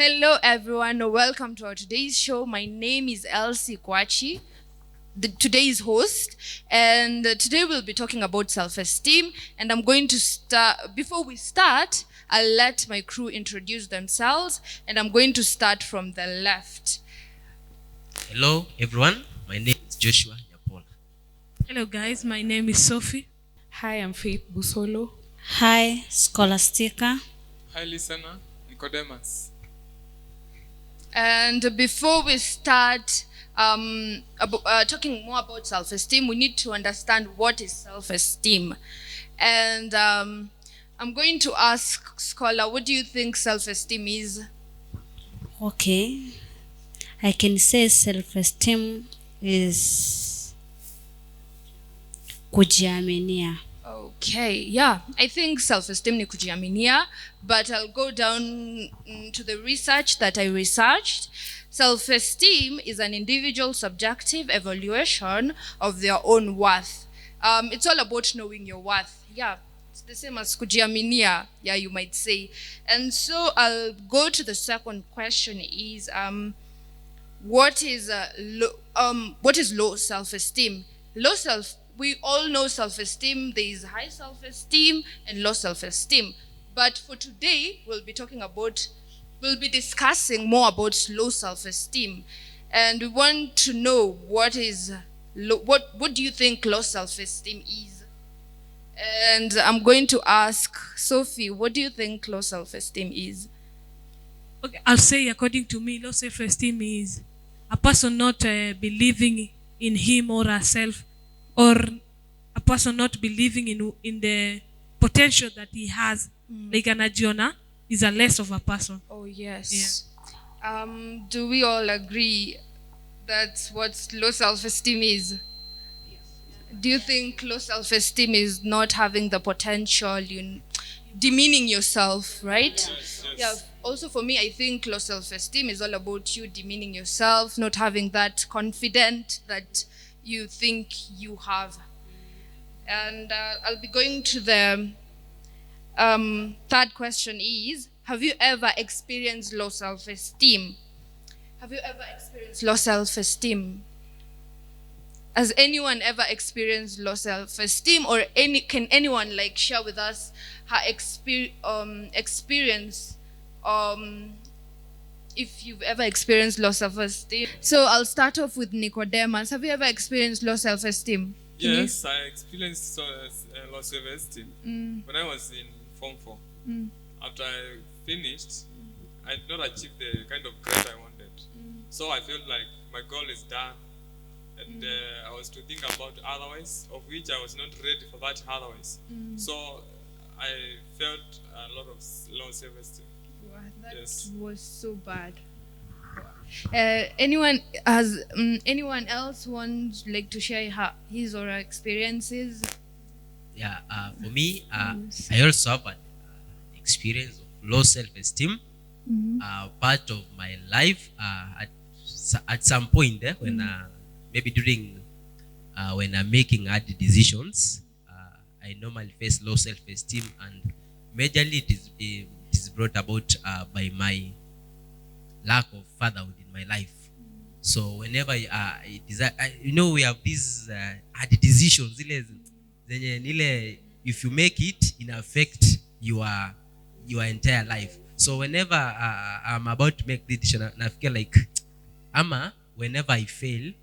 Hello, everyone. Welcome to our today's show. My name is Elsie Kwachi, today's host, and today we'll be talking about self-esteem. And I'm going to start. Before we start, I'll let my crew introduce themselves, and I'm going to start from the left. Hello, everyone. My name is Joshua Nyapola. Hello guys, my name is Sophie. Hi, I'm Faith Busolo. Hi, Scholastica. Hi, listener, Nicodemus. And before we start talking more about self-esteem, we need to understand what is self-esteem. And I'm going to ask Scholar, what do you think self-esteem is? Okay. I can say self-esteem is kujiaminia. Okay, yeah. I think self-esteem ni kujiaminia, but I'll go down to the research that I researched. Self-esteem is an individual subjective evaluation of their own worth. It's all about knowing your worth. Yeah, it's the same as kujiaminia, yeah, you might say. And so I'll go to the second question is, what is low self-esteem? We all know self-esteem. There is high self-esteem and low self-esteem. But for today, we'll be discussing more about low self-esteem. And we want to know what do you think low self-esteem is? And I'm going to ask Sophie, what do you think low self-esteem is? Okay, I'll say according to me, low self-esteem is a person not believing in him or herself, or a person not believing in the potential that he has. Like anajiona is a less of a person. Oh yes. Yeah. Do we all agree that's what low self-esteem is? Yes. Do you think low self-esteem is not having the potential, demeaning yourself, right? Yes. Yeah. Also for me, I think low self-esteem is all about you demeaning yourself, not having that confidence that you think you have. And I'll be going to the third question is, have you ever experienced low self-esteem? Have you ever experienced low self-esteem? Has anyone ever experienced low self-esteem, or can anyone share with us her experience, if you've ever experienced low self-esteem? So I'll start off with Nicodemus. Have you ever experienced low self-esteem? Yes, I experienced low self-esteem when I was in Form 4. After I finished, I did not achieve the kind of grade I wanted. So I felt like my goal is done. And I was to think about otherwise, of which I was not ready for that otherwise. So I felt a lot of low self-esteem. Wow, that Yes. was so bad. Anyone else wants to share his or her experiences? Yeah, for me, I also have an experience of low self-esteem. Part of my life at some point when maybe during when I'm making hard decisions, I normally face low self-esteem, and majorly it is brought about by my lack of fatherhood in my life. So whenever we have these hard decisions, if you make it, it affect your entire life. So whenever I'm about to make the decision, I feel like whenever I fail,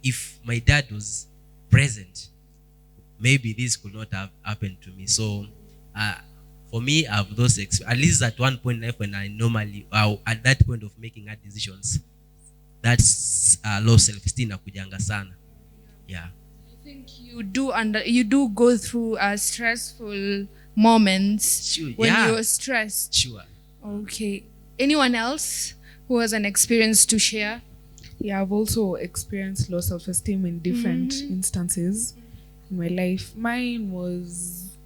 if my dad was present, maybe this could not have happened to me. So for me, I have those at least at one point in life when I normally at that point of making hard decisions, that's low self-esteem nakujanga sana. Yeah. I think you do go through stressful moments. Sure, when yeah. you're stressed. Sure. Okay. Anyone else who has an experience to share? Yeah, I've also experienced low self-esteem in different instances in my life. Mine was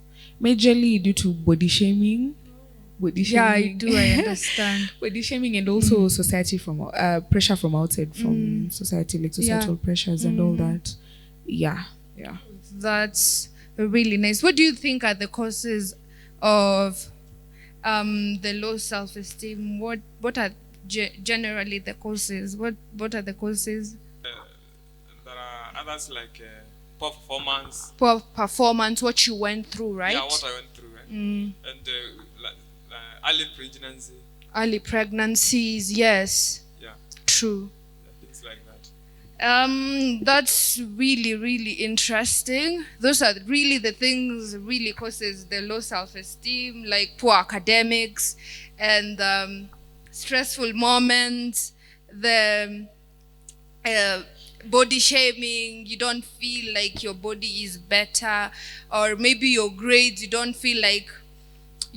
majorly due to body shaming. Yeah, I do. I understand. Body shaming, and also society from pressure from outside, from society, like societal pressures and all that. Yeah. That's really nice. What do you think are the causes of the low self-esteem? What are generally the causes? What are the causes? There are others like poor performance. Poor performance, what you went through, right? Yeah, what I went through. And early pregnancy. Early pregnancies, yes. Yeah. True. Things like that. That's really interesting. Those are really the things really causes the low self-esteem, like poor academics and stressful moments, the body shaming. You don't feel like your body is better, or maybe your grades, you don't feel like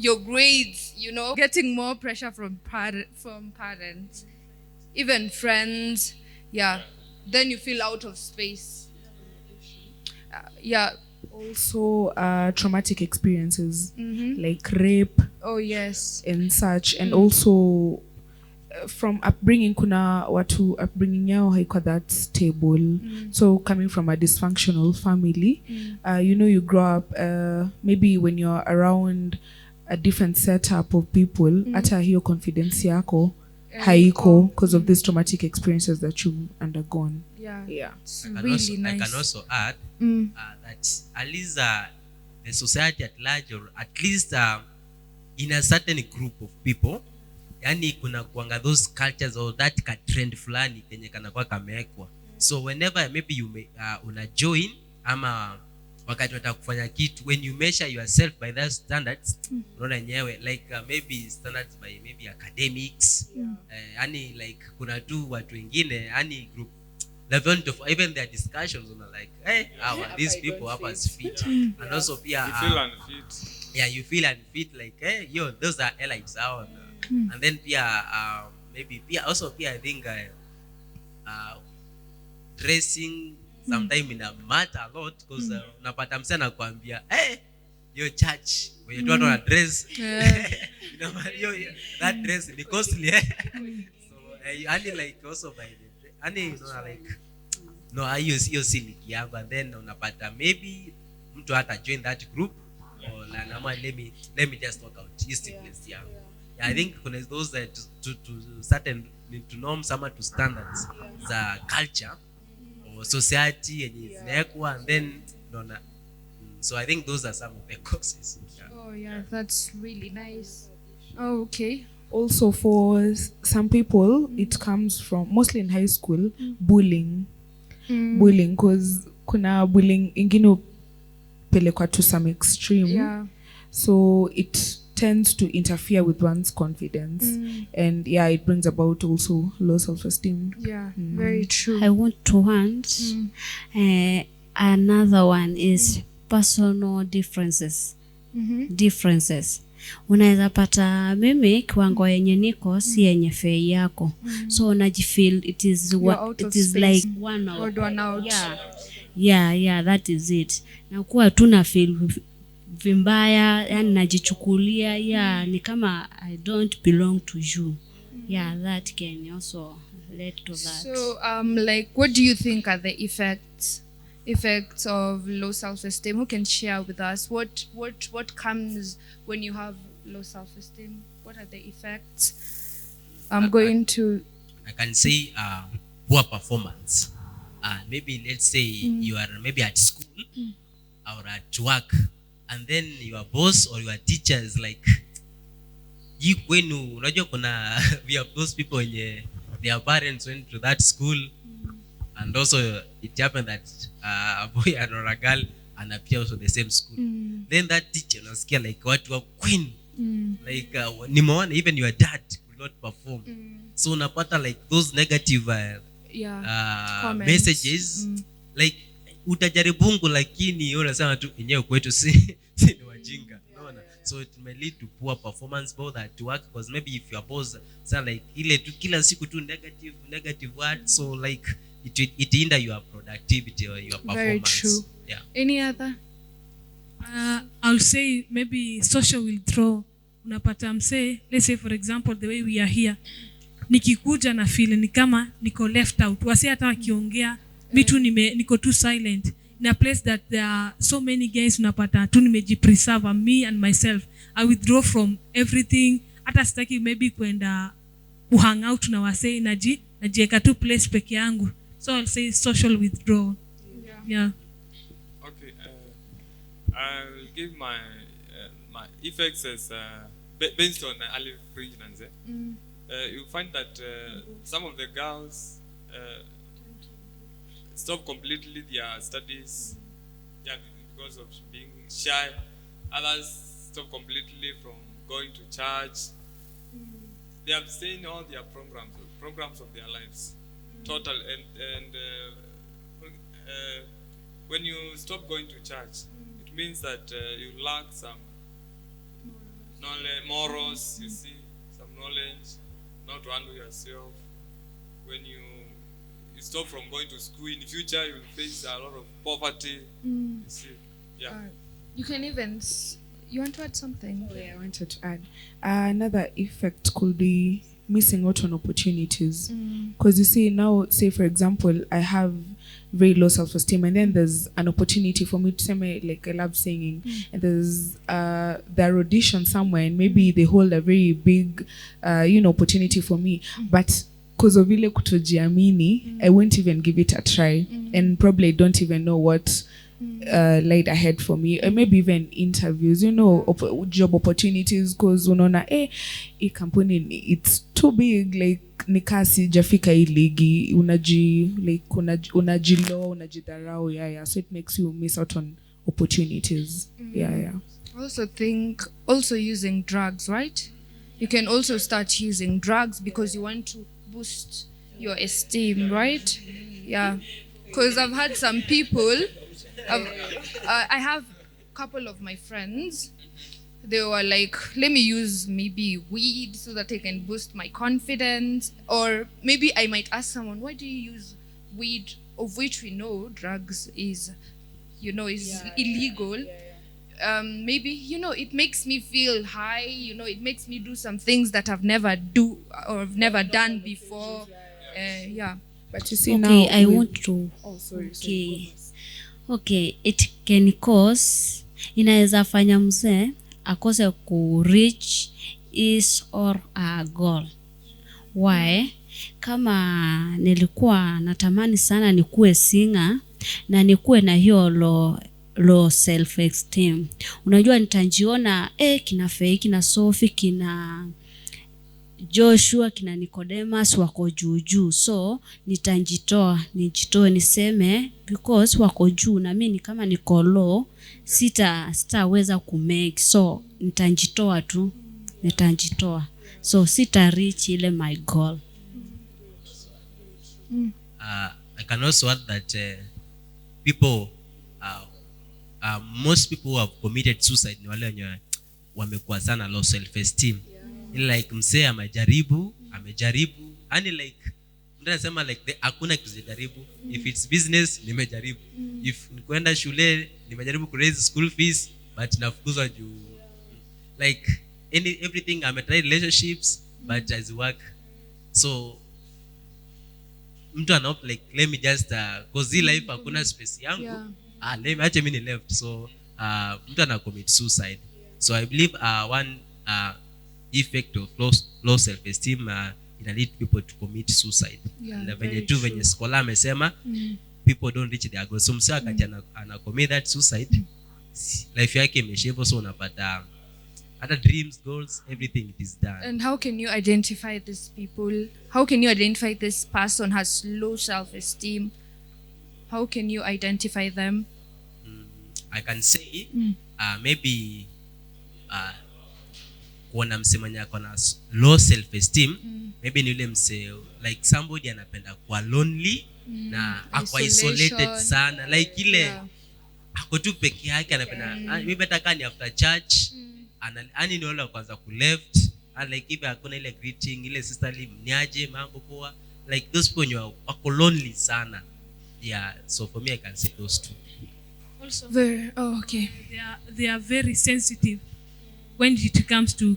your grades, getting more pressure from parents, even friends. Yeah, then you feel out of space. Yeah. Also traumatic experiences like rape Oh yes. and such, and also from upbringing, kuna watu upbringing yao haikuwa that stable. So coming from a dysfunctional family, you grow up maybe when you're around a different setup of people, hata hiyo confidence yako haiko because of these traumatic experiences that you've undergone. Yeah. It's I really nice. can also add that at least the society at large, or at least in a certain group of people, yani kuna kuanga those cultures or that ka trend fulani kenye kanakuwa kamewekwa. So whenever maybe you una join ama wakati unataka kufanya kitu, when you measure yourself by those standards, unaona yenyewe like maybe standards by maybe academics, yani like kuna tu watu wengine, yani group level of even their discussions on like, hey, how are these people hapa fit? And also pia You feel unfit. yeah, you feel unfit, like, hey, yo, those are elites out. And then pia maybe pia also pia I think dressing sometimes in a matter a lot, because unapata msana kuambia, hey, your church when you don't want to dress, that dress is costly. So only like also by the like no, I use your silly yangu, and then unapata maybe mtu hata join that group, or let me just walk out place. Yeah, I think kuna those that to certain to norms ama to standards za culture or society yenye zinawekwa, and then so I think those are some of the causes. Oh yeah, that's really nice. Oh, okay. Also for some people it comes from mostly in high school, bullying, because kuna bullying ingine pelekwa to some extreme. Yeah. So it tends to interfere with one's confidence, and it brings about also low self-esteem. Yeah, very true. I want to add another one is personal differences. Differences. Unaweza pata mimi kiwango yenye niko si yenye fei yako, so unajifeel it is what it is space. Like one out. Yeah, that is it. Na kuwa tuna feel vimbaya, yani najichukulia, ni kama I don't belong to you. Yeah, that can also lead to that. So like what do you think are the effects of low self-esteem? Who can share with us what comes when you have low self-esteem? What are the effects? I can say poor performance. Maybe let's say you are maybe at school or at work, and then your boss or your teacher is like, you kwenu unajua kuna we have those people when their parents went to that school, and also it happened that a boy and or a girl and appear also the same school. Then that teacher unasikia like watu wa queen, like nimeona even your dad will not perform. So unapata like those negative messages, like utajaribungu lakini unasema tu yenyewe kwetu si ni wajinga, unaona. So it may lead to poor performance both at work, because maybe if your boss say like ile tu kila siku tu negative words, so like it hinder your productivity or your performance. Very true. Yeah. Any other? I'll say maybe social withdrawal. Unapata mse, let's say for example the way we are here, nikikuja na feel ni kama niko left out. Wasi hata wakiongea vitu niko too silent. In a place that there are so many guys, unapata tu nimejipreserve, me and myself I withdraw from everything. Hata sitaki maybe kwenda kuhang out na wasee, najieka tu place peke yangu. So I'll say social withdrawal. Yeah. Okay, I'll give my effects as based on early pregnancy. You find that some of the girls stop completely their studies, because of being shy. Others stop completely from going to church. They have seen all their programs of their lives, total. And when you stop going to church, it means that you lack some knowledge, morals. You see, some knowledge, not to handle yourself. When you stop from going to school, in the future you will face a lot of poverty. You see, yeah. You can even you want to add something? Oh, yeah, I wanted to add. Another effect could be missing out on opportunities. Because you see now, say for example, I have very low self-esteem, and then there's an opportunity for me to say, like, I love singing, and there's the audition somewhere, and maybe they hold a very big opportunity for me, but because of ile kutojiamini, I won't even give it a try, and probably don't even know what laid ahead for me, or maybe even interviews, job opportunities, because unaona hii kampuni it's too big, like nikasi jafika hii ligi, unajidharau, so it makes you miss out on opportunities. I also think using drugs, right? You can also start using drugs because you want to boost your esteem, right? Yeah, because I've had some people, I have a couple of my friends, they were like, let me use maybe weed so that I can boost my confidence. Or maybe I might ask someone, why do you use weed, of which we know drugs is illegal? Maybe, it makes me feel high, it makes me do some things that I've never done before. But you see, okay, now I want to okay, it can cause, inaweza fanya mzee akose ku reach his or a goal. Why? Kama nilikuwa natamani sana nikuwe singer na nikuwe na hiyo low self esteem, unajua nitajiona kina Faye, kina Sophie, kina Joshua, kina Nicodemus wako juu, so nijitoe niseme because wako juu na mimi kama niko low, sitaweza kumake, so nitajitoa tu, so sita reach ile my goal. I can also add that people most people who have committed suicide ni wale wenye wamekuwa sana low self esteem. Like msee amejaribu, yani like mtu anasema like hakuna kujaribu. If it's business nimejaribu, if nikwenda shule nimejaribu ku raise school fees but nafukuzwa juu, like everything. I'm tried relationships but as work, so mtu anaop like let me just cause hii life hakuna space yangu, let me acha mimi ni left, so mtu ana commit suicide. So I believe one effect of low self esteem ina lead people to commit suicide. Na venye scholar amesema, people don't reach their goals, so msee akaja ana commit that suicide, life yake imeshevo, so unapata other dreams, goals, everything it is done. And how can you identify these people? How can you identify this person has low self-esteem? How can you identify them? I can say maybe kuona msee mwenye akona low self-esteem, maybe ni yule msee like somebody anapenda kuwa lonely na ako isolated sana, like ile ako tu peke yake, anapenda maybe hata kani after church ani ni wale kwanza ku left, like if hakuna ile greeting, ile sisterly mniaje, mambo poa, like those people wako lonely sana. So for me I can say those two. Also, okay. They are very sensitive when it comes to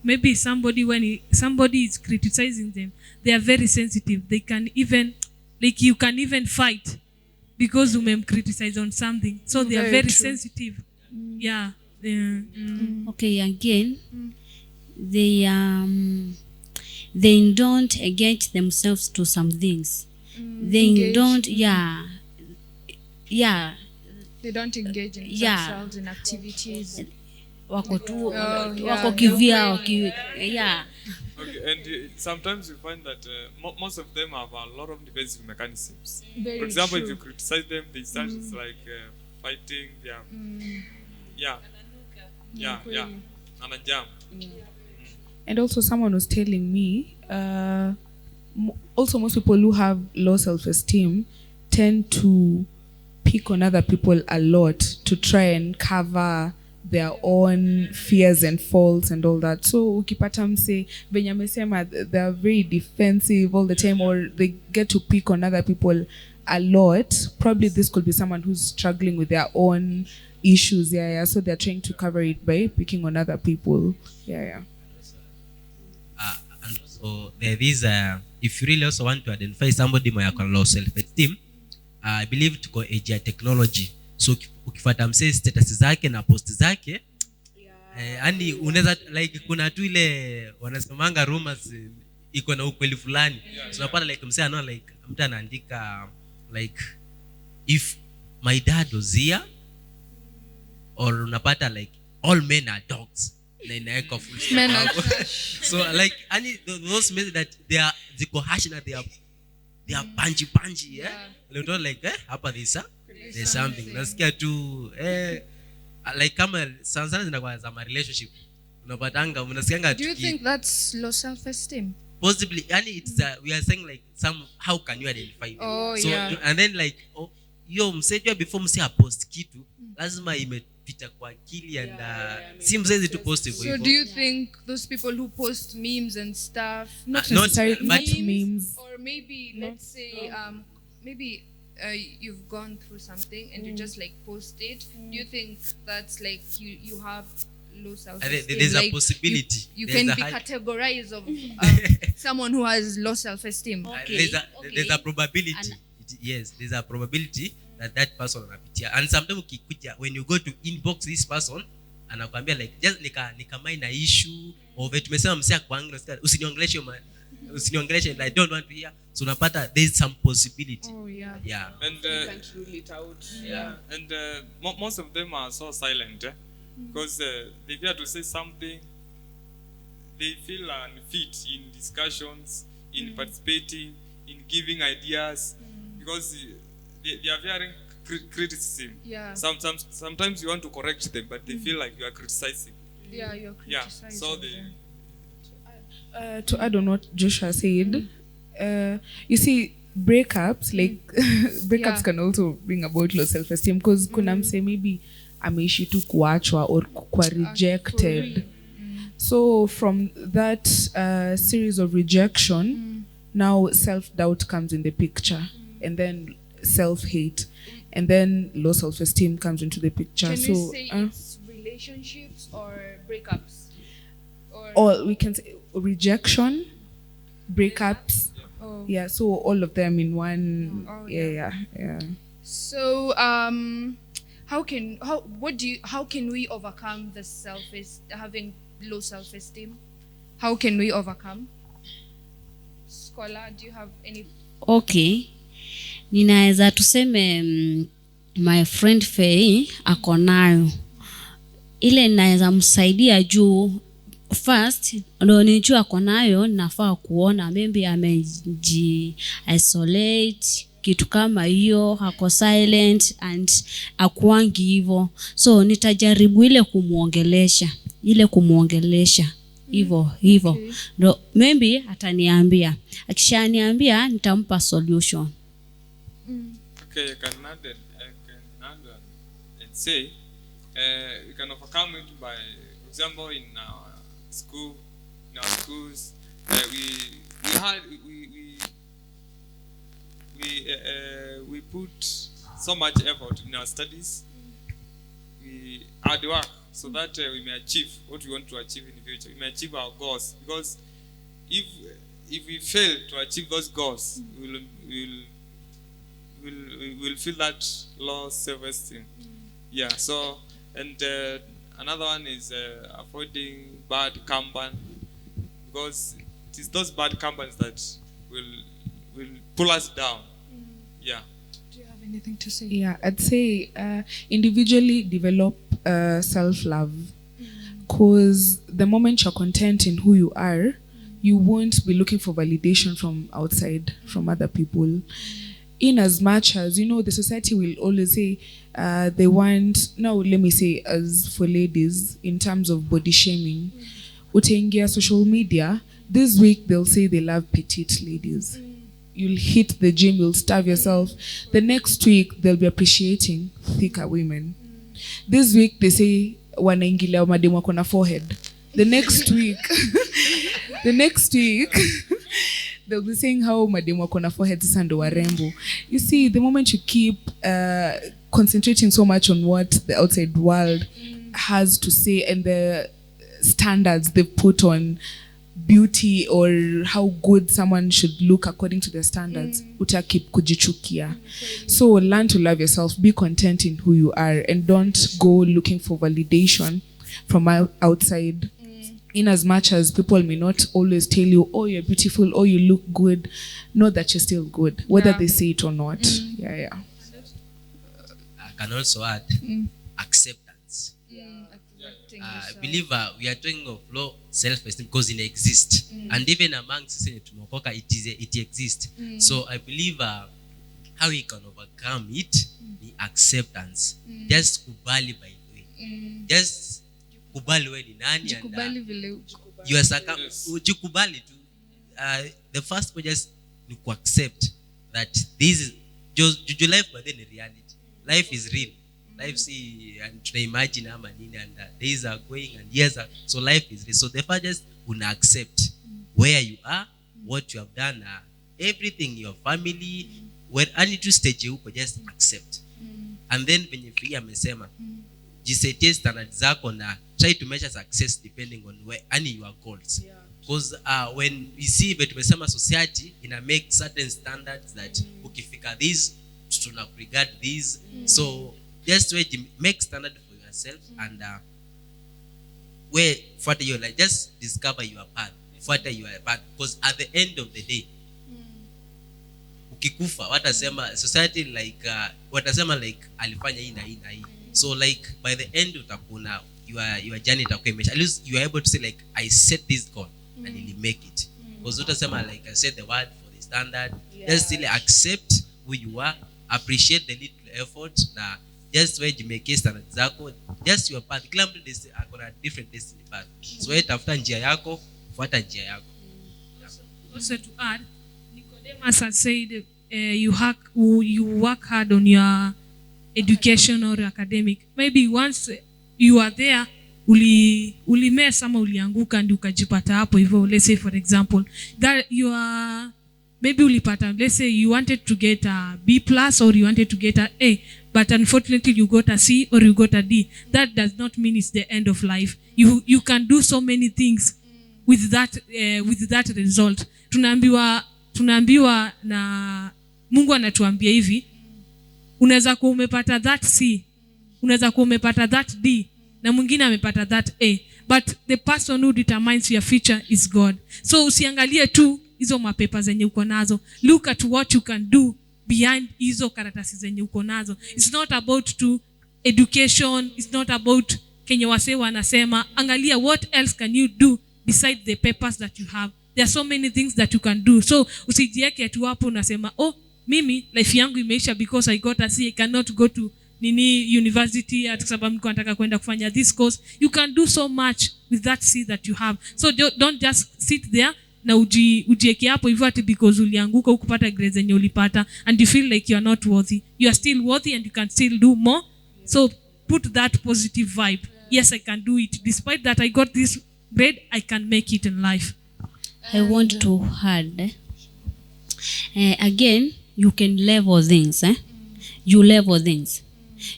maybe somebody somebody is criticizing them, they are very sensitive. They can even, like, you can even fight because you may criticize on something, so they are very sensitive. Yeah. Okay, again, they don't engage themselves to some things. They Engage. don't, yeah, They don't engage in Yeah. themselves in activities. wako tu, yeah. wako kivyao, yeah. Okay, and sometimes you find that most of them have a lot of defensive mechanisms. Very For example, true. if you criticize them, they start like fighting. Yeah, and a jam. And also, someone was telling me, also most people who have low self-esteem tend to pick on other people a lot to try and cover their own fears and faults and all that. So ukipata mse venye amesema, they are very defensive all the time, or they get to pick on other people a lot. Probably this could be someone who's struggling with their own issues. So they're trying to cover it by picking on other people. And also there is if you really also want to identify somebody mwenye ako na low self esteem, I believe tuko age ya technology. So ukifuata msee status zake na post zake, yani unaweza like, kuna tu ile wanasemanga rumors iko na ukweli fulani. So unapata like msee anaona like mtu anaandika like if my dad was here, or unapata like all men are dogs na inaweka full stop Men are hapo. So like any those men that they are ziko harsh na they are punchy little like hapa there's something nasikia tu like kama sana zinakuwa za relationship unapatanga unasikianga. Do you think that's low self-esteem? Possibly, yani it's we are saying like how can you identify them? So and then like yo msejua before mse post kitu lazima imepita kwa akili and si msezi tu post hivyo. So do you think those people who post memes and stuff, Not necessarily memes, or maybe let's say maybe you've gone through something and you just like post it, do you think that's like you have low self-esteem? There's like a possibility. you There's can a be high- categorized of someone who has low self-esteem. Okay. There's a probability. Yes, there's a probability that person anapitia. And sometimes ukikuja when you go to inbox this person anakuambia like just nika minor issue of tumesema msia kwangu usiniongeleshe and I don't want to hear. So unapata there's some possibility. And can't rule it out. and most of them are so silent because they fear to say something. They feel unfit in discussions, in participating, in giving ideas, because they are fearing criticism. Sometimes you want to correct them, but they feel like you are criticizing. You're criticizing. So they To add on what Joshua said, you see, breakups can also bring about low self-esteem, because kuna mse maybe ameishi tu kuachwa or kuwa rejected. So from that series of rejection, now self-doubt comes in the picture, and then self-hate, and then low self-esteem comes into the picture. Can so we say it's relationships or breakups? or we can say rejection, breakups. So all of them in one. So how can we overcome having low self-esteem? How can we overcome? Scholar, do you have any? Okay, ninaweza tuseme my friend Faye ako nayo ile, ninaweza msaidia juu first ndo nijua ako nayo, nafaa kuona maybe ameji isolate kitu kama hiyo, hako silent and akuangi hivyo. So nitajaribu ile kumuongelesha hivyo ndo maybe ataniambia, akishaniambia nitampa solution. Okay, you can add and say you can overcome it by, for example, in our schools, we put so much effort in our studies. We hard work so that we may achieve what we want to achieve in the future. We may achieve our goals, because if we fail to achieve those goals, we'll feel that low self-esteem. So and another one is avoiding bad company, because it is those bad companies that will pull us down. Yeah. Do you have anything to say? Yeah, I'd say individually develop self-love, because the moment you're content in who you are, you won't be looking for validation from outside, from other people. In as much as, you know, the society will always say they want, now let me say, as for ladies, in terms of body shaming, utaingia social media, this week they'll say they love petite ladies. You'll hit the gym, you'll starve yourself. The next week they'll be appreciating thicker women. This week they say wanaingilia mademu wako na forehead. The next week they'll be saying how mademu wako na forehead sasa ndo warembo. You see, the moment you keep concentrating so much on what the outside world has to say and the standards they've put on beauty or how good someone should look according to their standards, utakip kujichukia. So learn to love yourself, be content in who you are, and don't go looking for validation from outside. In as much as people may not always tell you, oh, you're beautiful, oh, you look good, know that you're still good, whether they say it or not. Yeah. I can also add acceptance. I believe we are talking of low self-esteem because it exists, and even amongst it exists. So I believe how we can overcome it, the acceptance. Just kubali, by the way. Just kubali we ni nani, Jikubali vile uko. you are jikubali tu. The first point just to accept that this is just life, but then in reality, life is real. Life see and try imagine ama nini, and days are going and years are, so life is real. So therefore just una accept where you are, what you have done, everything, your family, where any to stage huko, just accept. And then when you feel amesema jisetie standards zako na try to measure success depending on where any your goals. Because when we see that tumesema society ina make certain standards that ukifika this tuna regard this, so just wait, make standard for yourself, and where further your life, just discover your path, further your path, because at the end of the day, ukikufa watasema society like watasema like alifanya hii na hii na hii. So like by the end utakuna your journey itakuwa imesha, at least you are able to say like I set this goal and really make it. Because utasema like I set the word for the standard, just still accept who you are, appreciate the little effort na just where you make standards zako, just your path. Kila mtu akona different destiny path, so wewe tafuta njia yako, fuata njia yako. Also to add, Nicodemus has said you work hard on your education or academic. Maybe once you are there, ulimea ama ulianguka ndio ukajipata hapo hivyo. Let's say for example that you are maybe ulipata, let's say you wanted to get a B+ or you wanted to get a A, but unfortunately you got a C or you got a D. That does not mean it's the end of life. You can do so many things with that result. Tunaambiwa na Mungu anatuambia hivi, unaweza kuwa umepata that C, unaweza kuwa umepata that D, na mwingine amepata that A, but the person who determines your future is God. So usiangalie tu hizo mapepa zenye uko nazo, look at what you can do behind hizo karatasi zenye uko nazo. It's not about to education, it's not about kenye wase wanasema. Angalia what else can you do beside the papers that you have. There are so many things that you can do. So usijieke tu hapo unasema, oh, mimi life yangu imeisha because I got a C, I cannot go to university at sababu niko nataka kwenda kufanya this course. You can do so much with that C that you have. So don't just sit there na ujieke hapo hivyo ati because ulianguka ukupata grades zenye ulipata and you feel like you are not worthy. You are still worthy and you can still do more. So put that positive vibe. Yes, I can do it. Despite that I got this grade, I can make it in life. I want to add again, you can level things. You level things.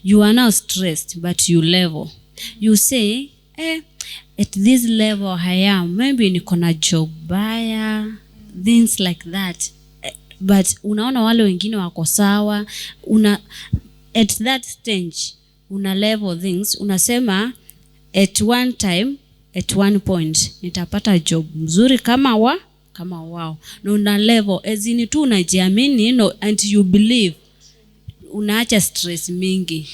You are now stressed, but you level. You say, at this level I am, maybe niko na job baya, things like that. But unaona wale wengine wako sawa, at that stage una level things, unasema at one time, at one point nitapata job mzuri kama wao, na una level ezini tu unajiamini, no, and you believe, unaacha stress mingi.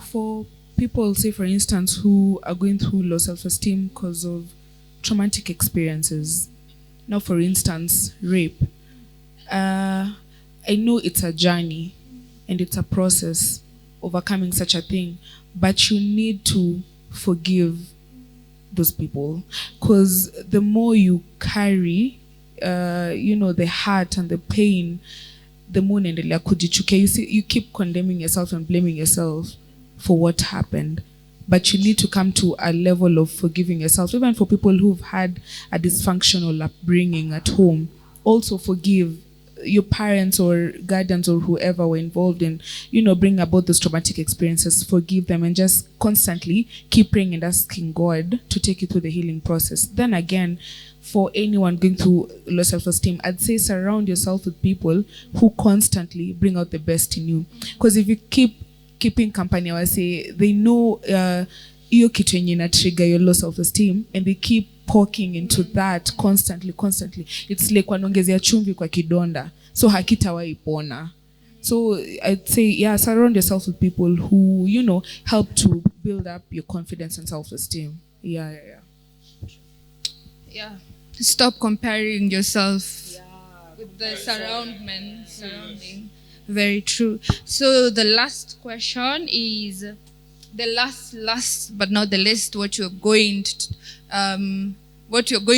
For people, say for instance, who are going through low self-esteem because of traumatic experiences. Now, for instance, rape. I know it's a journey and it's a process overcoming such a thing, but you need to forgive those people, because the more you carry, the hurt and the pain, the more unaendelea kujichukia. You keep condemning yourself and blaming yourself for what happened, but you need to come to a level of forgiving yourself. Even for people who've had a dysfunctional upbringing at home, also forgive your parents or guardians or whoever were involved in, bring about those traumatic experiences. Forgive them and just constantly keep praying and asking God to take you through the healing process. Then again, for anyone going through low self-esteem, I'd say surround yourself with people who constantly bring out the best in you. Because if you keeping company, I would say, they know hiyo kitu yenye ina trigger your low self-esteem, and they keep poking into that constantly. It's like wanaongezea chumvi kwa kidonda, so hakitawahi pona. So I'd say, surround yourself with people who, help to build up your confidence and self-esteem. Yeah. Stop comparing yourself with the surrounding. Very true. So the last question is the last but not the least. What you're going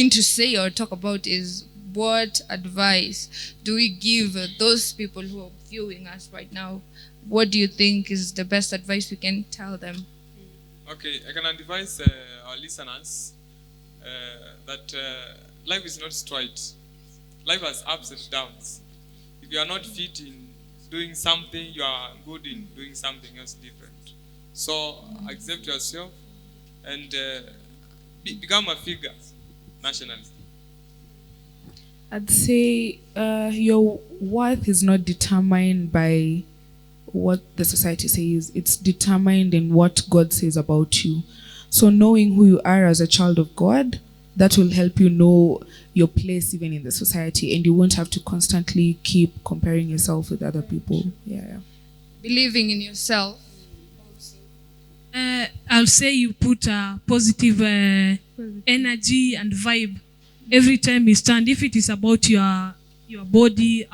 to say or talk about is, what advice do we give those people who are viewing us right now? What do you think is the best advice we can tell them? Okay, I can advise our listeners that life is not straight. Life has ups and downs. If you are not fit in doing something, you are good in doing something else different. So accept yourself and become a figure nationally. I'd say your worth is not determined by what the society says. It's determined in what God says about you. So knowing who you are as a child of God, that will help you know your place even in the society, and you won't have to constantly keep comparing yourself with other people. Yeah. Believing in yourself. I'll say you put a positive energy and vibe every time you stand. If it is about your body,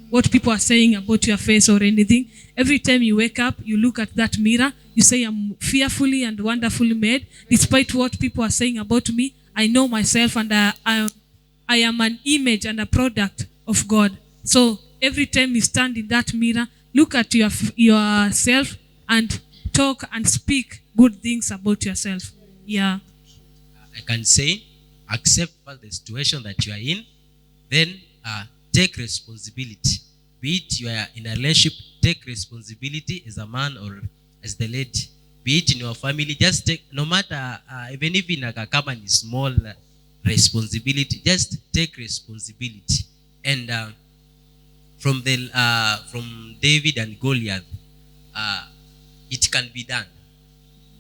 what people are saying about your face or anything, every time you wake up, you look at that mirror, you say, I'm fearfully and wonderfully made. Despite what people are saying about me, I know myself, and I am an image and a product of God. So every time you stand in that mirror, look at yourself and talk and speak good things about yourself. Yeah. I can say, accept the situation that you are in, then take responsibility. Be it you are in a relationship, take responsibility as a man or as the lady. Be it in your family, just take, no matter, even if in a company, small responsibility, just take responsibility. And from David and Goliath, it can be done.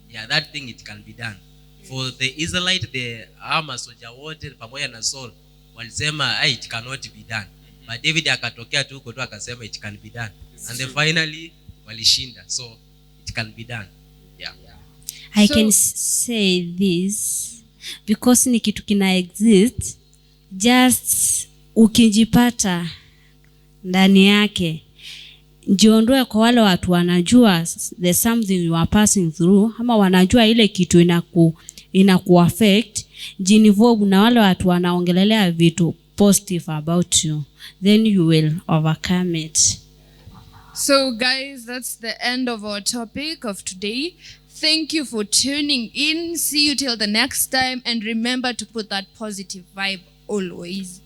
Yeah, that thing, it can be done. For the Israelite, the armor soldier wote pamoja na Saul walisema it cannot be done. But David akatokea tu huko tu akasema it can be done. And then finally walishinda. So it can be done. Yeah. I can say this because ni kitu kina exist, just ukijipata ndani yake, jiondoe kwa wale watu wanajua there's something you are passing through, ama wanajua ile kitu inaku affect, jinvolve na wale watu wanaongelelea vitu positive about you, then you will overcome it. So guys, that's the end of our topic of today. Thank you for tuning in. See you till the next time, and remember to put that positive vibe always.